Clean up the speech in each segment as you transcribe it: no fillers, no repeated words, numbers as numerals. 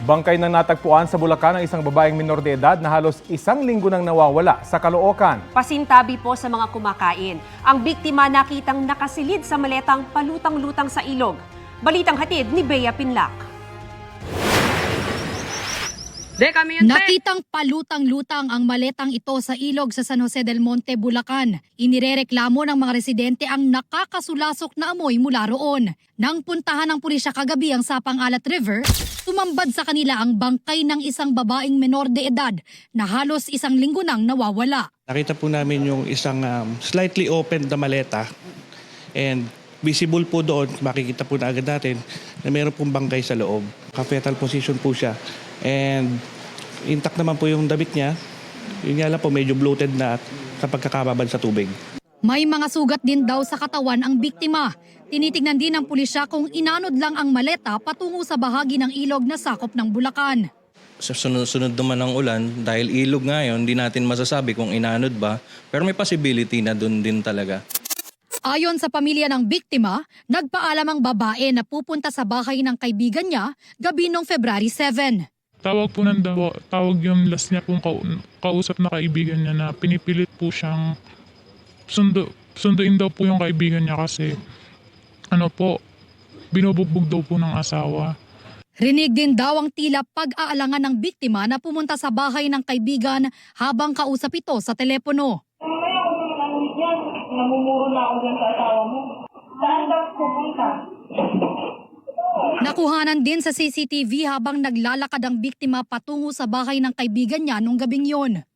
Bangkay nang natagpuan sa Bulacan ang isang babaeng minor de edad na halos isang linggo nang nawawala sa Caloocan. Pasintabi po sa mga kumakain. Ang biktima nakitang nakasilid sa maletang palutang-lutang sa ilog. Balitang hatid ni Bea Pinlac. Nakitang palutang-lutang ang maletang ito sa ilog sa San Jose del Monte, Bulacan. Inirereklamo ng mga residente ang nakakasulasok na amoy mula roon. Nang puntahan ng pulisya kagabi ang Sapang Alat River, tumambad sa kanila ang bangkay ng isang babaeng menor de edad na halos isang linggo nang nawawala. Nakita po namin yung isang slightly open na maleta and visible po doon, makikita po na agad natin na mayroon pong bangkay sa loob. Ka-fetal position po siya. And intact naman po yung damit niya. Yun nga lang po, medyo bloated na sa pagkakababad sa tubig. May mga sugat din daw sa katawan ang biktima. Tinitignan din ng pulisya kung inanod lang ang maleta patungo sa bahagi ng ilog na sakop ng Bulacan. Sa sunod naman ng ulan, dahil ilog ngayon, hindi natin masasabi kung inanod ba, pero may possibility na doon din talaga. Ayon sa pamilya ng biktima, nagpaalam ang babae na pupunta sa bahay ng kaibigan niya gabi noong February 7. Tawag po tawag yung last niya pong kausap na kaibigan niya na pinipilit po siyang sunduin daw po yung kaibigan niya kasi binubugbog daw po ng asawa. Rinig din daw ang tila pag-aalangan ng biktima na pumunta sa bahay ng kaibigan habang kausap ito sa telepono. Namumuro na ako dyan sa asawa mo. Saan daw pupunta? Nakuhanan din sa CCTV habang naglalakad ang biktima patungo sa bahay ng kaibigan niya nung gabing yon.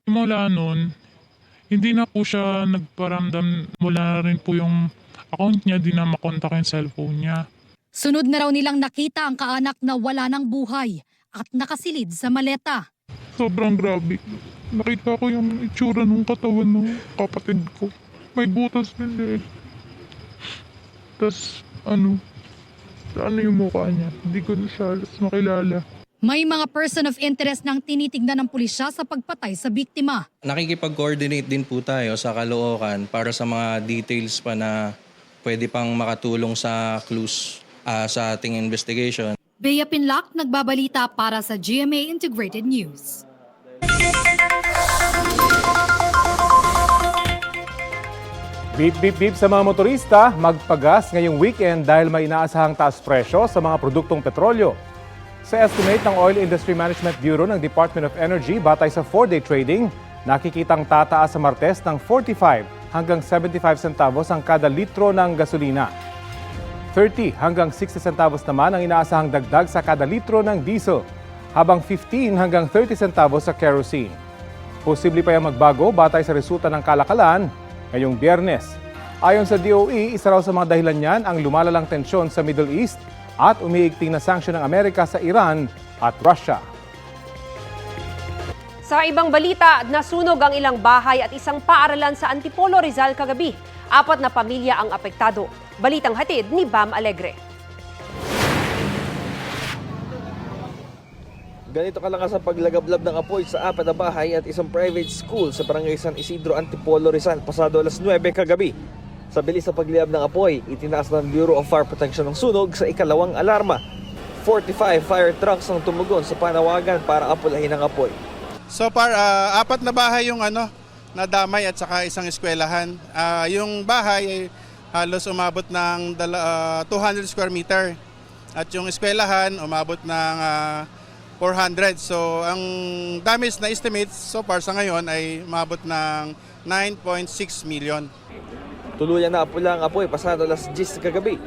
Mula noon, hindi na po siya nagparamdam. Wala na rin po yung account niya, di na makontak yung cellphone niya. Sunod na raw nilang nakita ang kaanak na wala ng buhay at nakasilid sa maleta. Sobrang grabe. Nakita ko yung itsura ng katawan ng kapatid ko. May butas din eh. Tapos ano yung mukha niya. Hindi ko na siya makilala. May mga person of interest nang tinitignan ng pulisya sa pagpatay sa biktima. Nakikipag-coordinate din po tayo sa Caloocan para sa mga details pa na pwede pang makatulong sa clues sa ating investigation. Bea Pinlac, nagbabalita para sa GMA Integrated News. Beep beep beep sa mga motorista, magpagas ngayong weekend dahil may inaasahang taas presyo sa mga produktong petrolyo. Sa estimate ng Oil Industry Management Bureau ng Department of Energy batay sa 4-day trading, nakikitang tataas sa Martes ng 45 hanggang 75 centavos ang kada litro ng gasolina. 30 hanggang 60 centavos naman ang inaasahang dagdag sa kada litro ng diesel, habang 15 hanggang 30 centavos sa kerosene. Posible pa yung magbago batay sa resulta ng kalakalan ngayong Biyernes. Ayon sa DOE, isa raw sa mga dahilan niyan ang lumalalang tensyon sa Middle East at umiigting na sanksyon ng Amerika sa Iran at Russia. Sa ibang balita, nasunog ang ilang bahay at isang paaralan sa Antipolo, Rizal kagabi. 4 na pamilya ang apektado. Balitang hatid ni Bam Alegre. Ganito kalakas ang paglagablab ng apoy sa 4 na bahay at isang private school sa Barangay San Isidro, Antipolo, Rizal pasado alas 9 kagabi. Sa bilis sa pagliyab ng apoy, itinaas ng Bureau of Fire Protection ng sunog sa ikalawang alarma. 45 fire trucks ang tumugon sa panawagan para apulahin ang apoy. So far, 4 na bahay yung nadamay at saka isang eskwelahan. Yung bahay ay halos umabot ng 200 square meter at yung eskwelahan umabot ng 400. So ang damage na estimate so far sa ngayon ay umabot ng 9.6 million. Tuluyan na apula ang apoy pasado alas 10 kagabi.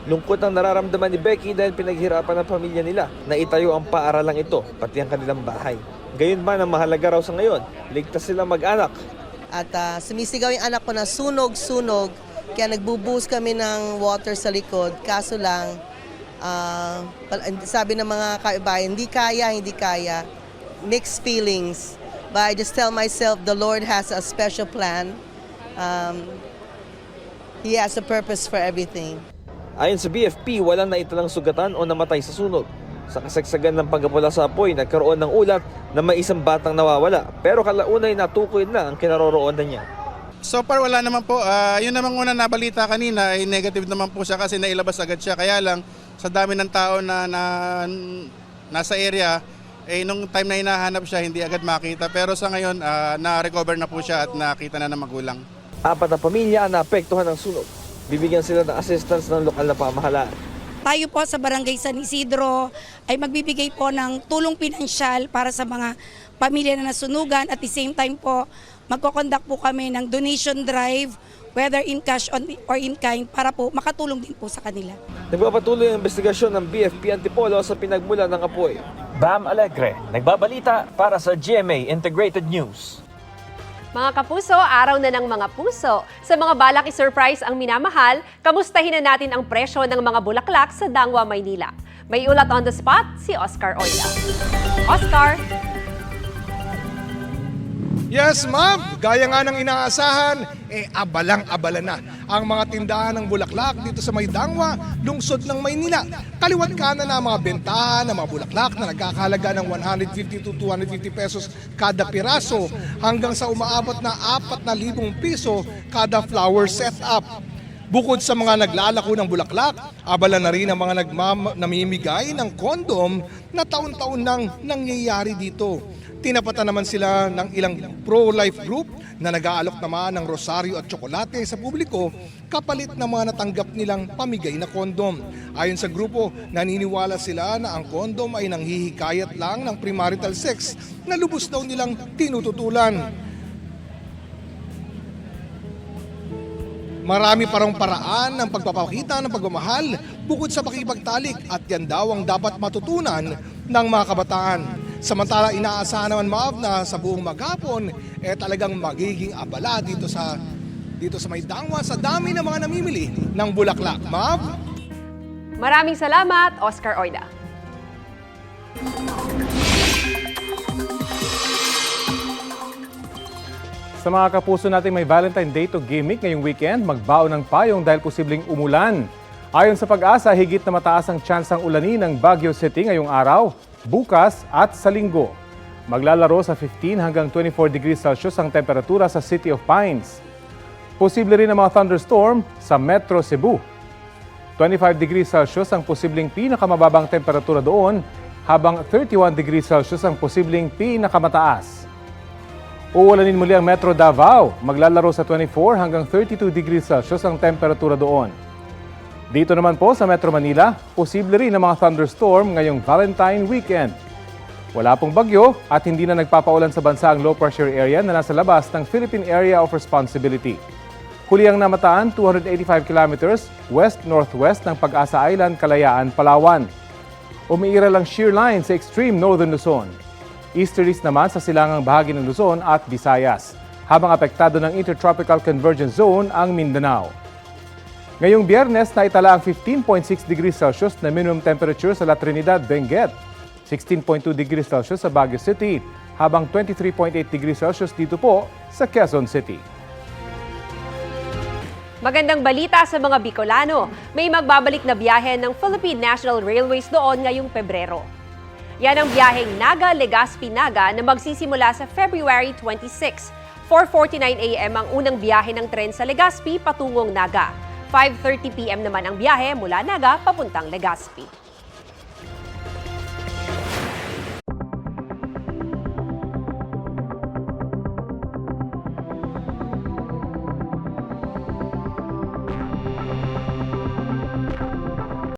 Lungkot ang nararamdaman ni Becky dahil pinaghirapan ng pamilya nila na itayo ang paaralang ito, pati ang kanilang bahay. Gayunman ang mahalaga raw sa ngayon, ligtas silang mag-anak. At sumisigaw yung anak ko na sunog, sunog. Kaya nagbubuhos kami ng water sa likod. Kaso lang, sabi ng mga kaibayan, hindi kaya. Mixed feelings. But I just tell myself the Lord has a special plan. He has a purpose for everything. Ayon sa BFP, walang naitalang sugatan o namatay sa sunog. Sa kasagsagan ng pagkapula sa apoy, nagkaroon ng ulat na may isang batang nawawala. Pero kalaunay natukoy na ang kinaroroonan niya. So far wala naman po. Yun namang una nabalita kanina ay negative naman po siya kasi nailabas agad siya. Kaya lang sa dami ng tao na nasa area, nung time na hinahanap siya, hindi agad makita. Pero sa ngayon, na-recover na po siya at nakita na ng magulang. 4 na pamilya ang naapektuhan ng sunog. Bibigyan sila ng assistance ng lokal na pamahalaan. Tayo po sa Barangay San Isidro ay magbibigay po ng tulong pinansyal para sa mga pamilya na nasunugan. At the same time po, magkoconduct po kami ng donation drive, whether in cash or in kind, para po makatulong din po sa kanila. Nagpapatuloy ang investigasyon ng BFP Antipolo sa pinagmula ng apoy. Bam Alegre, nagbabalita para sa GMA Integrated News. Mga kapuso, araw na ng mga puso. Sa mga balak i-surprise ang minamahal, kamustahin na natin ang presyo ng mga bulaklak sa Dangwa, Maynila. May ulat on the spot, si Oscar Oila. Oscar! Yes, ma'am. Gaya nga ng inaasahan, abalang-abala na ang mga tindahan ng bulaklak dito sa Maydangwa, lungsod ng Maynila. Kaliwat kanan na ang mga bentahan ng mga bulaklak na nagkakahalaga ng 150 to 250 pesos kada piraso hanggang sa umaabot na 4,000 piso kada flower setup. Bukod sa mga naglalako ng bulaklak, abala na rin ang mga namimigay ng kondom na taon-taon nang nangyayari dito. Tinapatan naman sila ng ilang pro-life group na nag-aalok naman ng rosaryo at tsokolate sa publiko kapalit ng mga natanggap nilang pamigay na kondom. Ayon sa grupo, naniniwala sila na ang kondom ay nanghihikayat lang ng premarital sex na lubos daw nilang tinututulan. Marami parang paraan ng pagpapakita ng pagmamahal bukod sa pakipagtalik at yan daw ang dapat matutunan ng mga kabataan. Samantala, inaasahan naman, Mav, na sa buong maghapon talagang magiging abala dito sa Maydangwa sa dami ng mga namimili ng bulaklak. Mav? Maraming salamat, Oscar Oida. Sa mga kapuso natin may Valentine Day to gimmick ngayong weekend, magbaon ng payong dahil posibleng umulan. Ayon sa Pag-asa, higit na mataas ang tsansang ulanin ng Baguio City ngayong araw, bukas at sa linggo. Maglalaro sa 15 hanggang 24 degrees Celsius ang temperatura sa City of Pines. Posible rin ang mga thunderstorm sa Metro Cebu. 25 degrees Celsius ang posibleng pinakamababang temperatura doon, habang 31 degrees Celsius ang posibleng pinakamataas. Uulanin muli ang Metro Davao. Maglalaro sa 24 hanggang 32 degrees Celsius ang temperatura doon. Dito naman po sa Metro Manila, posible rin ang mga thunderstorm ngayong Valentine weekend. Wala pong bagyo at hindi na nagpapaulan sa bansa ang low pressure area na nasa labas ng Philippine Area of Responsibility. Huli ang namataan 285 kilometers west-northwest ng Pag-asa Island, Kalayaan, Palawan. Umiiral ang shear line sa extreme northern Luzon. Easterlies naman sa silangang bahagi ng Luzon at Visayas, habang apektado ng Intertropical Convergence Zone ang Mindanao. Ngayong Biyernes, naitala ang 15.6 degrees Celsius na minimum temperature sa La Trinidad, Benguet, 16.2 degrees Celsius sa Baguio City, habang 23.8 degrees Celsius dito po sa Quezon City. Magandang balita sa mga Bicolano. May magbabalik na biyahe ng Philippine National Railways doon ngayong Pebrero. Yan ang biyaheng Naga-Legazpi-Naga na magsisimula sa February 26. 4:49 a.m. ang unang biyahe ng tren sa Legazpi patungong Naga. 5:30 p.m. naman ang biyahe mula Naga papuntang Legazpi.